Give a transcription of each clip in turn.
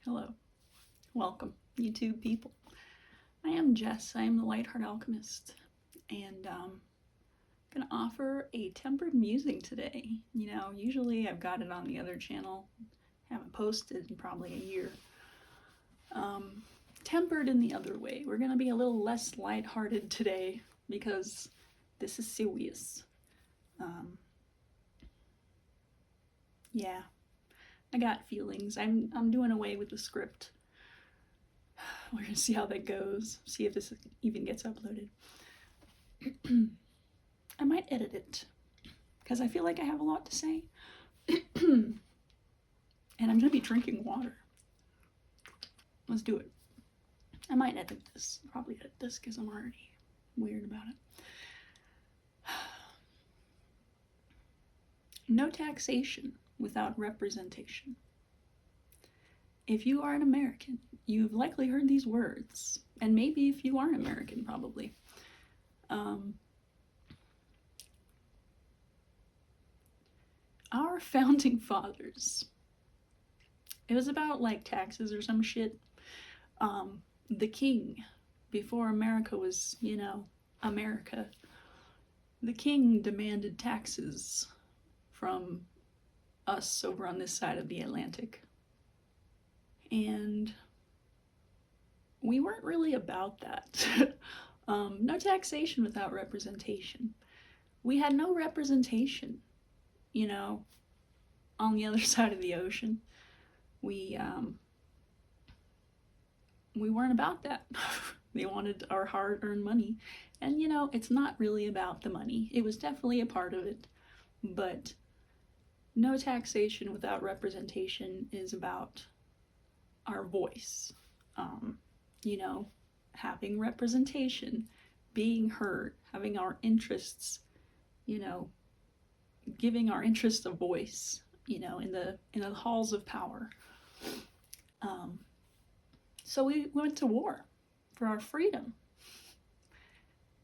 Hello, welcome, YouTube people. I am Jess. I am the Lightheart Alchemist, and gonna offer a tempered musing today. Usually I've got it on the other channel. Haven't posted in probably a year. Tempered in the other way. We're gonna be a little less lighthearted today because this is serious. Yeah, I got feelings. I'm doing away with the script. We're gonna see how that goes. See if this even gets uploaded. I might edit it because I feel like I have a lot to say. And I'm gonna be drinking water. Let's do it. I might edit this. Probably edit this because I'm already weird about it. No taxation without representation. If you are an American, you've likely heard these words, and maybe if you aren't American, probably. Our founding fathers, it was about like taxes or some shit. The king, before America was, America, the king demanded taxes from us over on this side of the Atlantic. And we weren't really about that. No taxation without representation. We had no representation, on the other side of the ocean. We weren't about that. They wanted our hard-earned money. And, it's not really about the money. It was definitely a part of it. But no taxation without representation is about our voice. Having representation, being heard, having our interests, giving our interests a voice, in the halls of power. So we went to war for our freedom.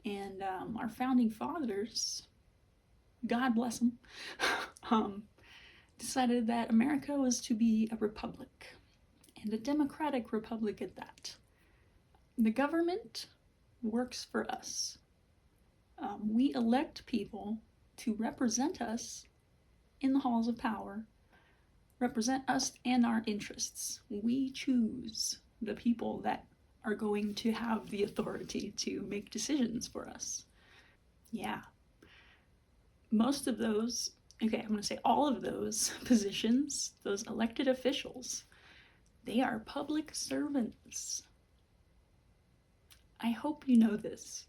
And our founding fathers, God bless them, decided that America was to be a republic, and a democratic republic at that. The government works for us. We elect people to represent us in the halls of power, represent us and our interests. We choose the people that are going to have the authority to make decisions for us. Yeah. Most of those, I'm going to say all of those positions, those elected officials, they are public servants. I hope you know this.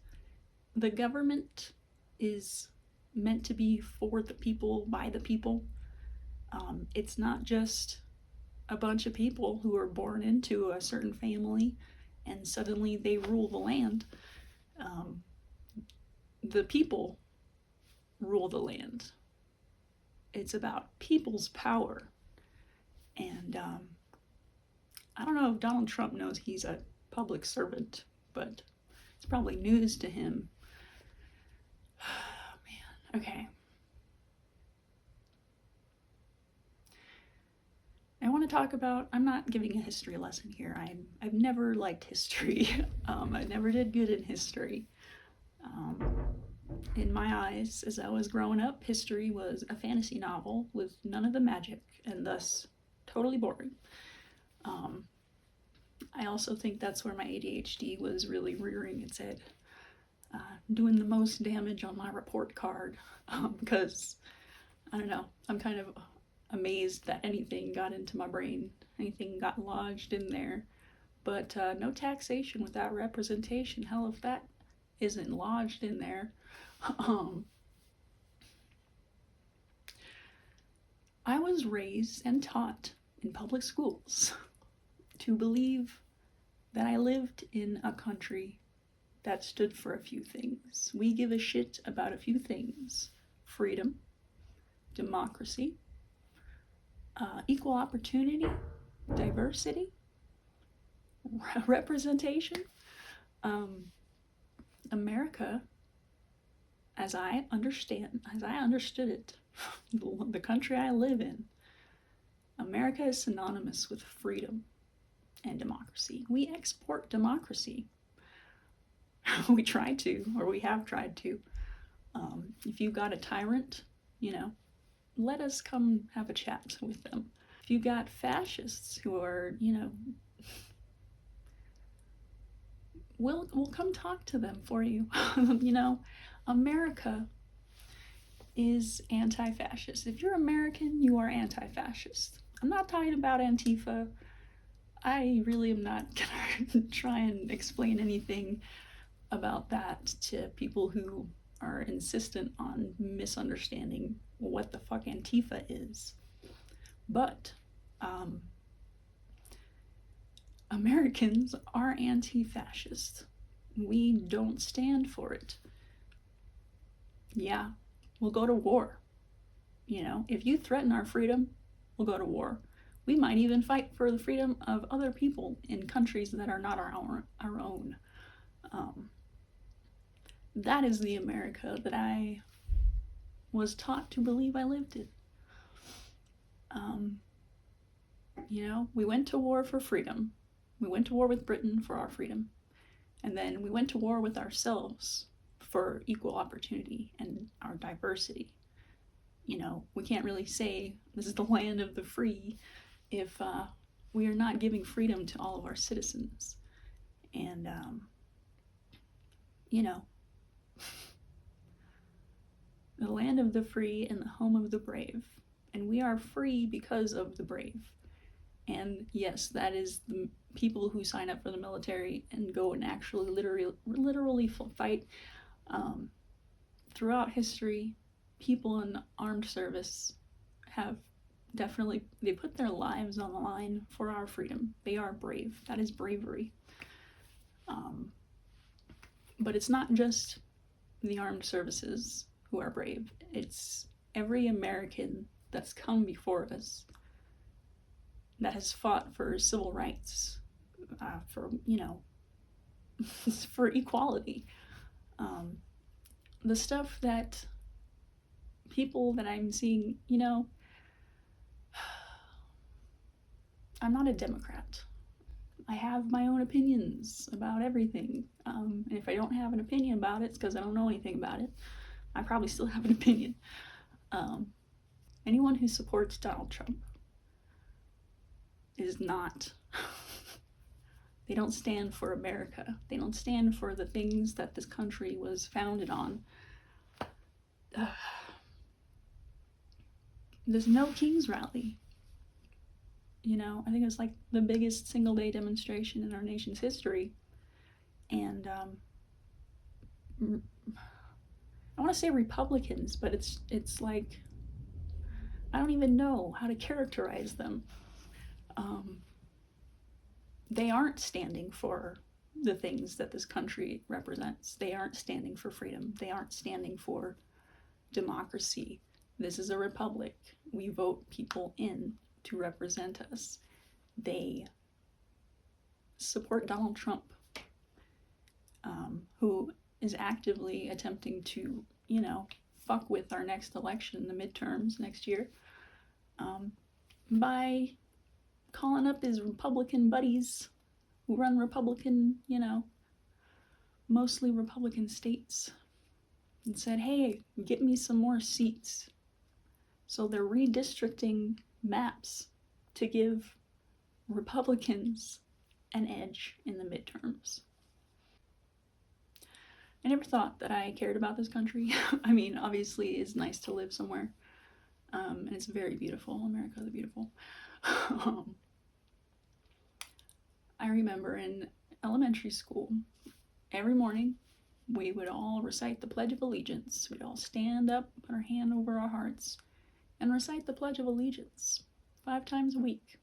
The government is meant to be for the people, by the people. It's not just a bunch of people who are born into a certain family and suddenly they rule the land. The people rule the land. It's about people's power. And I don't know if Donald Trump knows he's a public servant, but it's probably news to him. Oh, man. Okay. I want to talk about, I'm not giving a history lesson here. I've never liked history. I never did good in history. In my eyes, as I was growing up, history was a fantasy novel with none of the magic, and thus totally boring. I also think that's where my ADHD was really rearing its head, doing the most damage on my report card, because, I don't know, I'm kind of amazed that anything got into my brain, anything got lodged in there. But no taxation without representation. Hell, if that isn't lodged in there. I was raised and taught in public schools to believe that I lived in a country that stood for a few things. We give a shit about a few things: freedom, democracy, equal opportunity, diversity, representation. America, as I understood it, the country I live in, America is synonymous with freedom. and democracy. We export democracy. We try to, or we have tried to. If you've got a tyrant, let us come have a chat with them. If you've got fascists who are, we'll come talk to them for you. America is anti-fascist. If you're American, you are anti-fascist. I'm not talking about Antifa. I really am not gonna try and explain anything about that to people who are insistent on misunderstanding what the fuck Antifa is. But Americans are anti-fascist. We don't stand for it. Yeah, we'll go to war. If you threaten our freedom, we'll go to war. We might even fight for the freedom of other people in countries that are not our own. That is the America that I was taught to believe I lived in. We went to war for freedom. We went to war with Britain for our freedom. And then we went to war with ourselves for equal opportunity and our diversity. We can't really say this is the land of the free if we are not giving freedom to all of our citizens. And, the land of the free and the home of the brave. And we are free because of the brave. And yes, that is the people who sign up for the military and go and actually literally fight. Throughout history, people in armed service have definitely, they put their lives on the line for our freedom. They are brave. That is bravery. But it's not just the armed services who are brave. It's every American that's come before us that has fought for civil rights, for for equality. The stuff that people that I'm seeing, I'm not a Democrat. I have my own opinions about everything. And if I don't have an opinion about it, it's because I don't know anything about it. I probably still have an opinion. Anyone who supports Donald Trump is not, they don't stand for America. They don't stand for the things that this country was founded on. There's no King's Rally. I think it was like the biggest single day demonstration in our nation's history. And I want to say Republicans, but it's like, I don't even know how to characterize them. They aren't standing for the things that this country represents. They aren't standing for freedom. They aren't standing for democracy. This is a republic. We vote people in to represent us. They support Donald Trump, who is actively attempting to, fuck with our next election, the midterms next year, by calling up his Republican buddies who run Republican, mostly Republican states, and said, hey, get me some more seats. So they're redistricting maps to give Republicans an edge in the midterms. I never thought that I cared about this country. I mean, obviously it's nice to live somewhere, and it's very beautiful. America the Beautiful. I remember in elementary school, every morning we would all recite the Pledge of Allegiance. We'd all stand up, put our hand over our hearts, and recite the Pledge of Allegiance 5 times a week.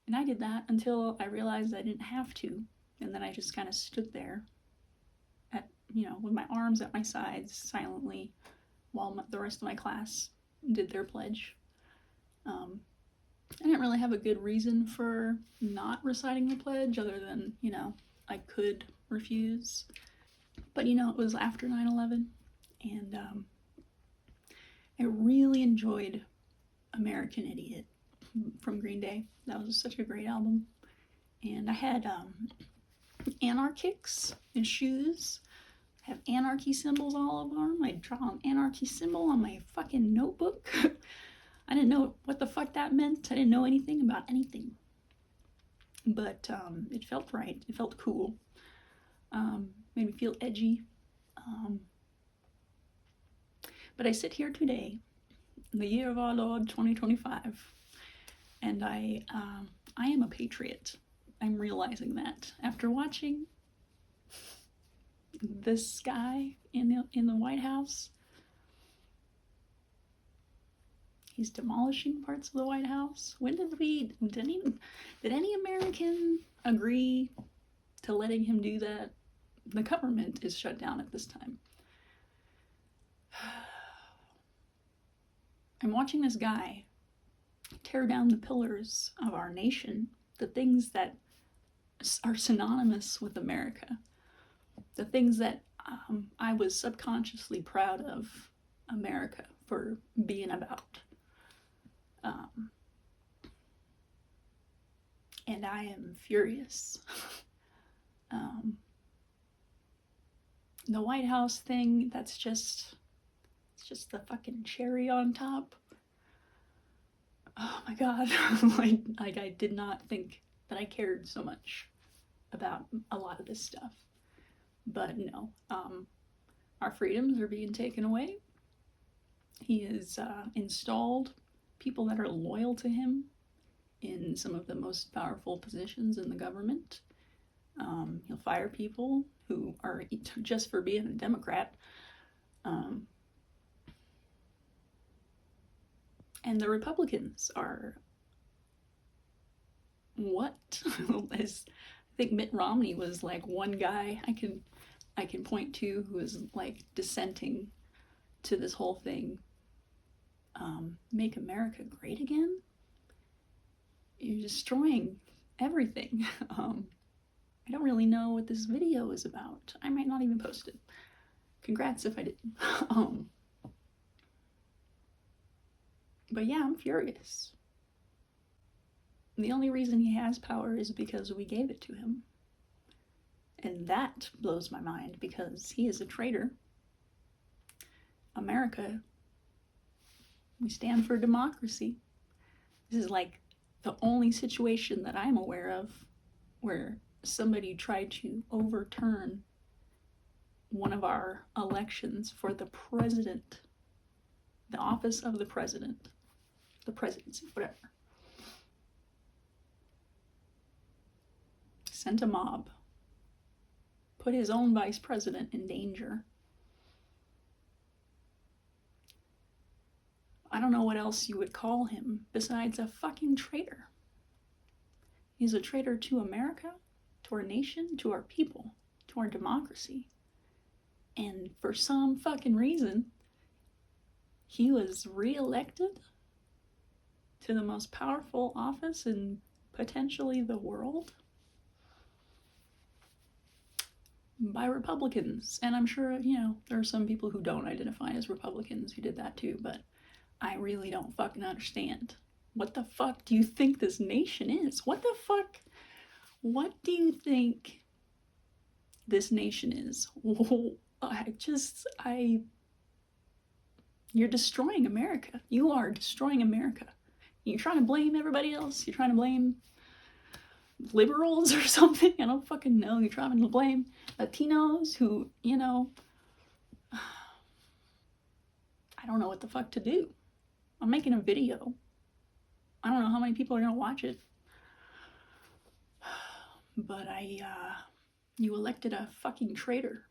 And I did that until I realized I didn't have to. And then I just kind of stood there with my arms at my sides silently while the rest of my class did their pledge. I didn't really have a good reason for not reciting the pledge other than, I could refuse. But, it was after 9/11, and I really enjoyed American Idiot from Green Day. That was such a great album. And I had anarchics and shoes. I have anarchy symbols all over them. I draw an anarchy symbol on my fucking notebook. I didn't know what the fuck that meant. I didn't know anything about anything. But it felt right. It felt cool. Made me feel edgy. But I sit here today, in the year of our Lord 2025, and I am a patriot. I'm realizing that after watching this guy in the White House. He's demolishing parts of the White House. Did any American agree to letting him do that? The government is shut down at this time. I'm watching this guy tear down the pillars of our nation, the things that are synonymous with America, the things that I was subconsciously proud of America for being about. And I am furious. The White House thing, it's just the fucking cherry on top. Oh my god. like I did not think that I cared so much about a lot of this stuff. But no, our freedoms are being taken away. He has installed people that are loyal to him in some of the most powerful positions in the government. He'll fire people who are just for being a Democrat. And the Republicans are what? As I think Mitt Romney was like one guy I can point to who is like dissenting to this whole thing. Make America great again? You're destroying everything. I don't really know what this video is about. I might not even post it. Congrats if I didn't. But yeah, I'm furious. The only reason he has power is because we gave it to him. And that blows my mind because he is a traitor. America, we stand for democracy. This is like the only situation that I'm aware of where somebody tried to overturn one of our elections for the president, the office of the president, the presidency, whatever. Sent a mob, put his own vice president in danger. I don't know what else you would call him besides a fucking traitor. He's a traitor to America, to our nation, to our people, to our democracy. And for some fucking reason, he was reelected to the most powerful office in potentially the world by Republicans. And I'm sure, there are some people who don't identify as Republicans who did that too, but I really don't fucking understand. What the fuck do you think this nation is? What the fuck? What do you think this nation is? You're destroying America. You are destroying America. You're trying to blame everybody else. You're trying to blame liberals or something. I don't fucking know. You're trying to blame Latinos who, I don't know what the fuck to do. I'm making a video. I don't know how many people are gonna watch it. But you elected a fucking traitor.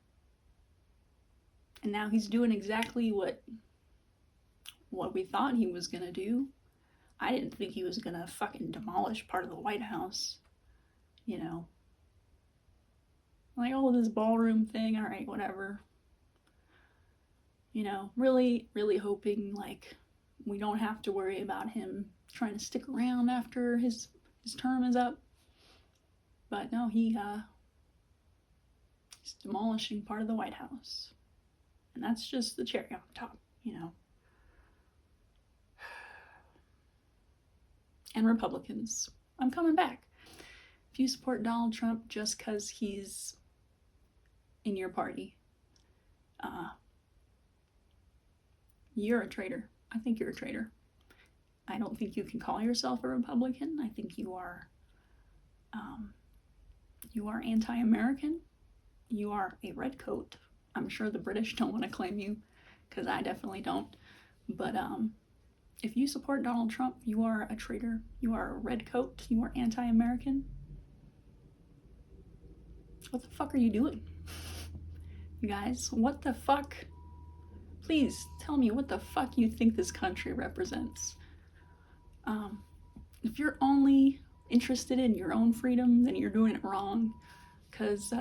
And now he's doing exactly what we thought he was gonna do. I didn't think he was gonna fucking demolish part of the White House. Like, this ballroom thing, alright, whatever. Really, really hoping, like, we don't have to worry about him trying to stick around after his term is up. But no, he's demolishing part of the White House. And that's just the cherry on top, And Republicans, I'm coming back. If you support Donald Trump just because he's in your party, you're a traitor. I think you're a traitor. I don't think you can call yourself a Republican. I think you are anti-American. You are a redcoat. I'm sure the British don't want to claim you, because I definitely don't. But if you support Donald Trump, you are a traitor. You are a redcoat. You are anti-American. What the fuck are you doing? You guys, what the fuck? Please tell me what the fuck you think this country represents. If you're only interested in your own freedom, then you're doing it wrong, because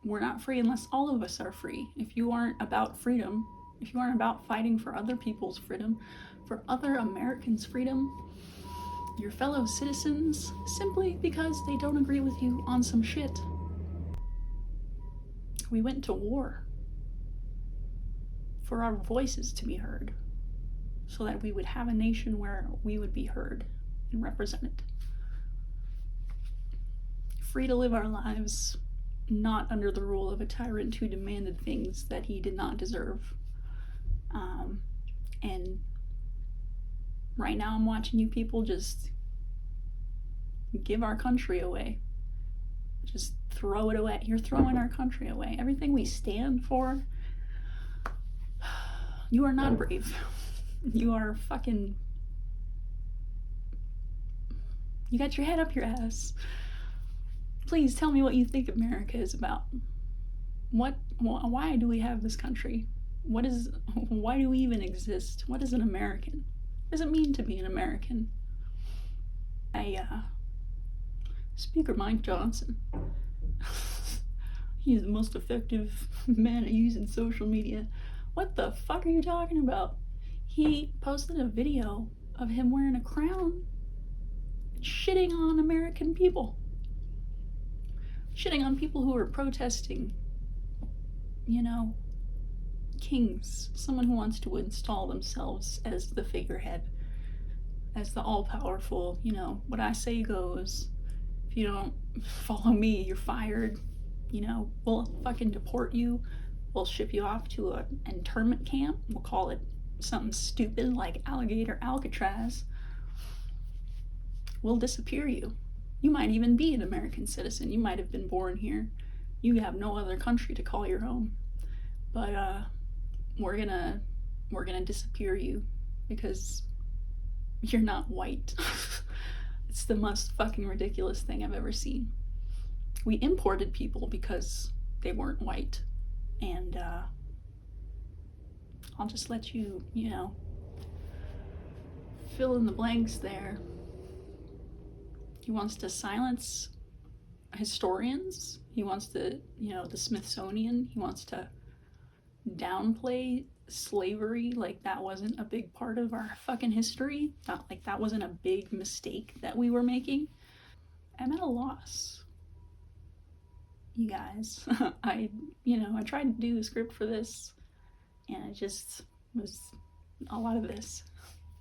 we're not free unless all of us are free. If you aren't about freedom, if you aren't about fighting for other people's freedom, for other Americans' freedom, your fellow citizens, simply because they don't agree with you on some shit. We went to war for our voices to be heard, so that we would have a nation where we would be heard and represented. Free to live our lives, not under the rule of a tyrant who demanded things that he did not deserve. And right now I'm watching you people just give our country away. Just throw it away. You're throwing our country away. Everything we stand for, you are not brave. You are fucking... You got your head up your ass. Please tell me what you think America is about. Why do we have this country? Why do we even exist? What is an American? What does it mean to be an American? Speaker Mike Johnson. He's the most effective man at using social media. What the fuck are you talking about? He posted a video of him wearing a crown, shitting on American people. Shitting on people who are protesting, kings, someone who wants to install themselves as the figurehead, as the all-powerful, what I say goes. If you don't follow me, you're fired. We'll fucking deport you. We'll ship you off to an internment camp. We'll call it something stupid like Alligator Alcatraz. We'll disappear you. You might even be an American citizen. You might have been born here. You have no other country to call your own. But we're gonna disappear you because you're not white. It's the most fucking ridiculous thing I've ever seen. We imported people because they weren't white. And I'll just let you, fill in the blanks there. He wants to silence historians. He wants to, the Smithsonian. He wants to downplay slavery like that wasn't a big part of our fucking history. Not like that wasn't a big mistake that we were making. I'm at a loss, you guys. I tried to do a script for this, and it just was a lot of this.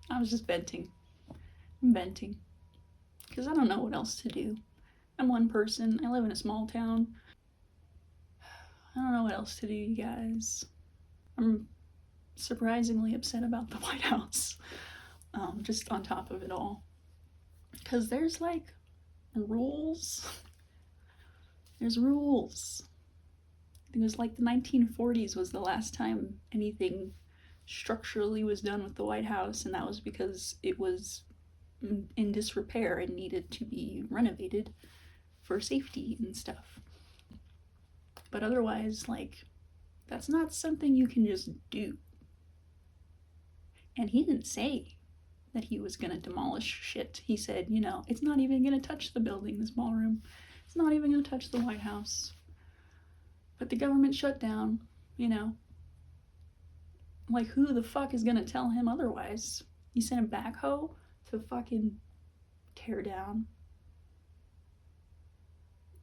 I was just venting. Because I don't know what else to do. I'm one person. I live in a small town. I don't know what else to do, you guys. I'm surprisingly upset about the White House. Just on top of it all. Because there's rules. There's rules. It was like the 1940s was the last time anything structurally was done with the White House, and that was because it was in disrepair and needed to be renovated for safety and stuff. But otherwise, that's not something you can just do. And he didn't say that he was gonna demolish shit. He said, it's not even gonna touch the building, this ballroom. It's not even gonna touch the White House. But the government shut down, who the fuck is gonna tell him otherwise? He sent a backhoe to fucking tear down.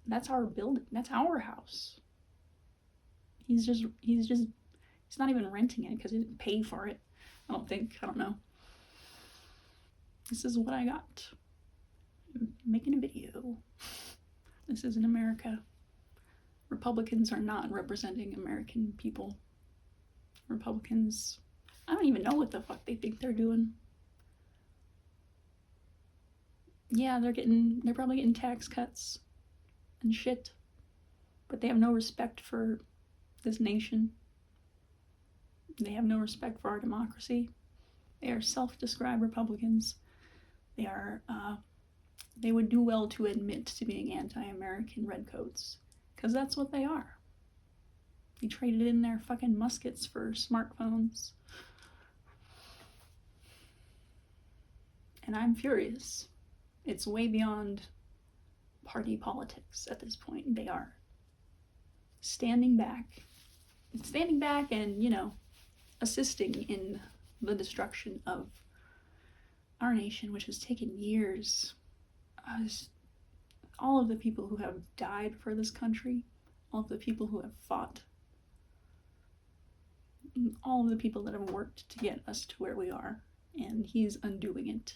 That's our building. That's our house. He's not even renting it because he didn't pay for it. I don't know. This is what I got. making a video. This isn't America. Republicans are not representing American people. Republicans, I don't even know what the fuck they think they're doing. Yeah, they're probably getting tax cuts and shit, but they have no respect for this nation. They have no respect for our democracy. They are self-described Republicans. They would do well to admit to being anti-American redcoats, because that's what they are. They traded in their fucking muskets for smartphones. And I'm furious. It's way beyond party politics at this point. They are standing back and, assisting in the destruction of our nation, which has taken years. All of the people who have died for this country, all of the people who have fought, all of the people that have worked to get us to where we are, and he's undoing it,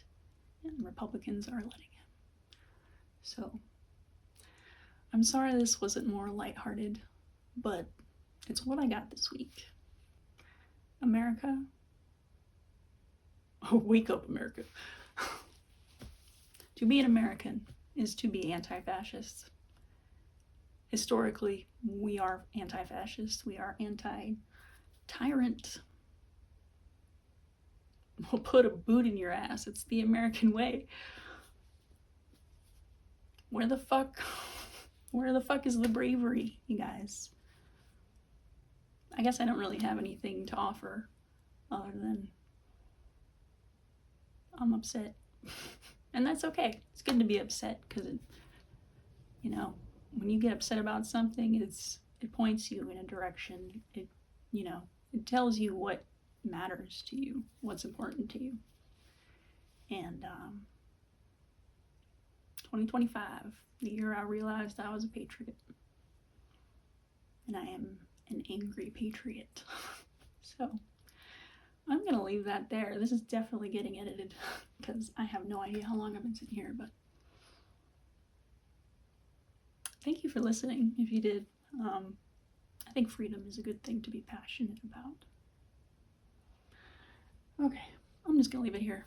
and Republicans are letting him. So, I'm sorry this wasn't more lighthearted, but it's what I got this week. America. Oh, wake up, America. To be an American is to be anti-fascist. Historically, we are anti-fascist. We are anti-tyrant. We'll put a boot in your ass. It's the American way. Where the fuck is the bravery, you guys? I guess I don't really have anything to offer other than I'm upset. And that's okay. It's good to be upset, because when you get upset about something, it points you in a direction. It tells you what matters to you, what's important to you. And 2025, the year I realized I was a patriot. And I am an angry patriot. So I'm gonna leave that there. This is definitely getting edited, because I have no idea how long I've been sitting here, but thank you for listening if you did. I think freedom is a good thing to be passionate about. Okay, I'm just gonna leave it here.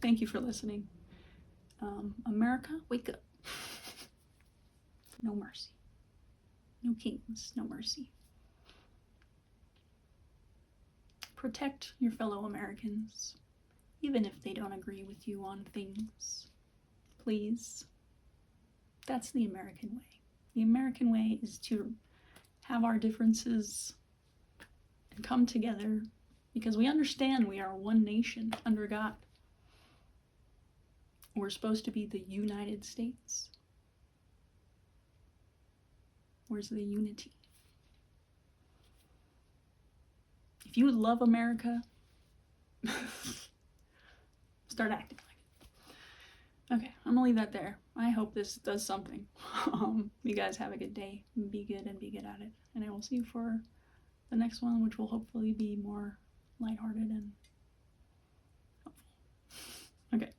Thank you for listening. America, wake up. No mercy. No kings, no mercy. Protect your fellow Americans, even if they don't agree with you on things. Please. That's the American way. The American way is to have our differences and come together, because we understand we are one nation under God. We're supposed to be the United States. Where's the unity? If you love America, start acting like it. Okay, I'm gonna leave that there. I hope this does something. You guys have a good day. Be good and be good at it. And I will see you for the next one, which will hopefully be more lighthearted and helpful. Okay.